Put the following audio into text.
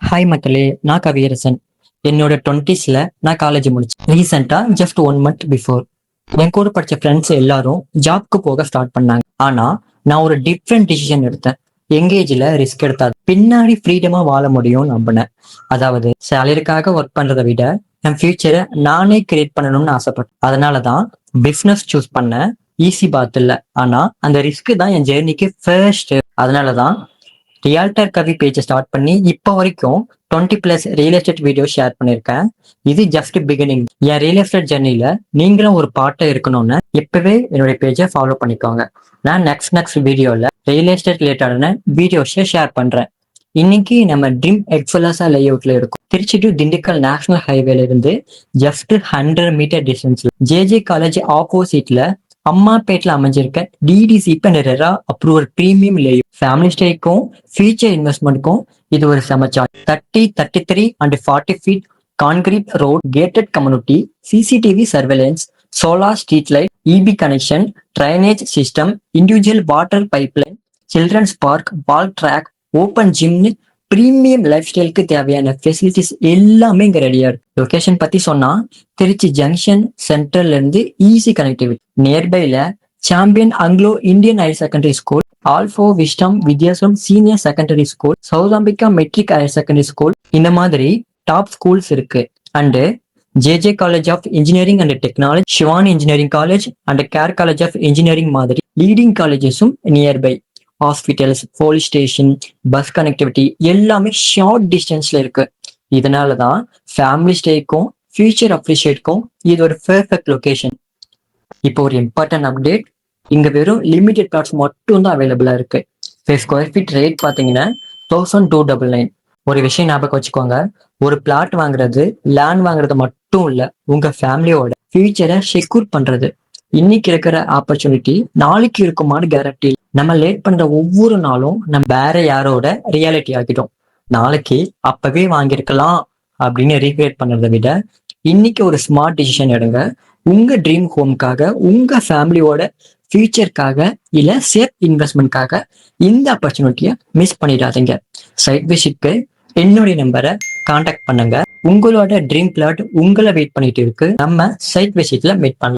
Hi மக்களே, நான் கவியரசன். என்னோட 20ஸ்ல நான் காலேஜ் முடிச்சேன். ரீசெண்டா ஜஸ்ட் 1 மந்த் பிஃபோர் என் கூட படிச்ச ஃப்ரெண்ட்ஸ் எல்லாரும் ஜாப்க்கு போக ஸ்டார்ட் பண்ணாங்க. ஆனா நான் ஒரு டிஃப்ரெண்ட் டிசிஷன் எடுத்தேன். எங்கேஜ்ல ரிஸ்க் எடுத்தா பின்னாடி ஃப்ரீடமா வாழ முடியும்னு நம்பினேன். அதாவது சேலரிக்காக ஒர்க் பண்றதை விட என் ஃபியூச்சரை நானே கிரியேட் பண்ணணும்னு ஆசைப்பட்டேன். அதனாலதான் பிசினஸ் சூஸ் பண்ணேன். ஈஸி பாத் இல்ல, ஆனா அந்த ரிஸ்க் தான் என் ஜெர்னிக்கு ஃபர்ஸ்ட். அதனாலதான் ரியால்டர் கவி பேஜை ஸ்டார்ட் பண்ணி இப்போ வரைக்கும் 20+ ரியல் எஸ்டேட் வீடியோ ஷேர் பண்ணியிருக்கேன். இது ஜஸ்ட் பிகினிங். என் ரியல் எஸ்டேட் ஜெர்னில நீங்களும் ஒரு பார்ட்டா இருக்கணும்னு இப்பவே என்னுடைய பேஜை ஃபாலோ பண்ணிக்கோங்க. நான் நெக்ஸ்ட் வீடியோல ரியல் எஸ்டேட் ரிலேட்டடான வீடியோஸை ஷேர் பண்றேன். இன்னைக்கு நம்ம ட்ரீம் எக்ஸலாசா லேஅவுட்ல இருக்கும். திருச்சி டு திண்டுக்கல் நேஷனல் ஹைவேல இருந்து ஜஸ்ட் 100 மீட்டர் டிஸ்டன்ஸ்ல ஜேஜே காலேஜ் ஆப்போசிட்ல அம்மாப்பேட்டில் அமைஞ்சிருக்க DTCP and RERA approval premium layout. Family ஸ்டேக்கும் ஃபியூச்சர் இன்வெஸ்ட்மெண்ட்க்கும் இது ஒரு சமச்சார். 30, 33 and 40 feet concrete road, gated community, CCTV surveillance, solar street light, EB connection, drainage system, individual water pipeline, children's park, ball track, open ஜிம்னு premium life ஸ்டைலுக்கு தேவையான facilities எல்லாமே இங்க ரெடியா இருக்கு. லொகேஷன் பத்தி சொன்னா திருச்சி ஜங்ஷன் சென்டர்ல இருந்து ஈஸி கனெக்டிவிட்டி. நியர்பைல Champion Anglo Indian Higher Secondary School, Alpha Wisdom Vidyashram Senior Secondary School, Sowdambika Matric Higher Secondary School, இந்த மாதிரி டாப் ஸ்கூல்ஸ் இருக்கு. And JJ College of Engineering and Technology, Shivani Engineering College and CARE College of Engineering மாதிரி leading காலேஜஸும் nearby. Hospitals, police station, bus connectivity எல்லாமே short டிஸ்டன்ஸ்ல இருக்கு. இதனாலதான் family ஸ்டேக்கும் ஃபியூச்சர் அப்ரிஷியேட்க்கும் இது ஒரு பெர்ஃபெக்ட் லொகேஷன். இப்போ ஒரு இம்பார்ட்டன்ட் அப்டேட். இங்க வெறும் லிமிடெட் பிளாட்ஸ் மட்டும் தான் அவைலபிளா இருக்கு. ஸ்கொயர் ஃபீட் ரேட் பாத்தீங்கன்னா 1299. ஒரு விஷயம் ஞாபகம் வச்சுக்கோங்க, ஒரு பிளாட் வாங்குறது லேண்ட் வாங்குறது மட்டும் இல்ல, உங்க ஃபேமிலியோட ஃபியூச்சரை செக்யூர் பண்றது. இன்னைக்கு இருக்கிற ஆப்பர்ச்சுனிட்டி நாளைக்கு இருக்குமான்னு கேரண்டி. நம்ம லேட் பண்ற ஒவ்வொரு நாளும் நம்ம வேற யாரோட ரியாலிட்டி ஆகிட்டோம். நாளைக்கு அப்பவே வாங்கியிருக்கலாம் அப்படின்னு ரீக்ரியேட் பண்றதை விட இன்னைக்கு ஒரு ஸ்மார்ட் டிசிஷன் எடுங்க. உங்க ட்ரீம் ஹோம்காக, உங்க ஃபேமிலியோட ஃபியூச்சருக்காக, இல்ல சேஃப் இன்வெஸ்ட்மெண்ட்காக இந்த ஆப்பர்ச்சுனிட்டியை மிஸ் பண்ணிடாதீங்க. சைட் விசிட்க்கு என்னுடைய நம்பரை கான்டாக்ட் பண்ணுங்க. உங்களோட ட்ரீம் பிளாட் உங்களை வெயிட் பண்ணிட்டு இருக்கு. நம்ம சைட் விசிட்ல மீட் பண்ணலாம்.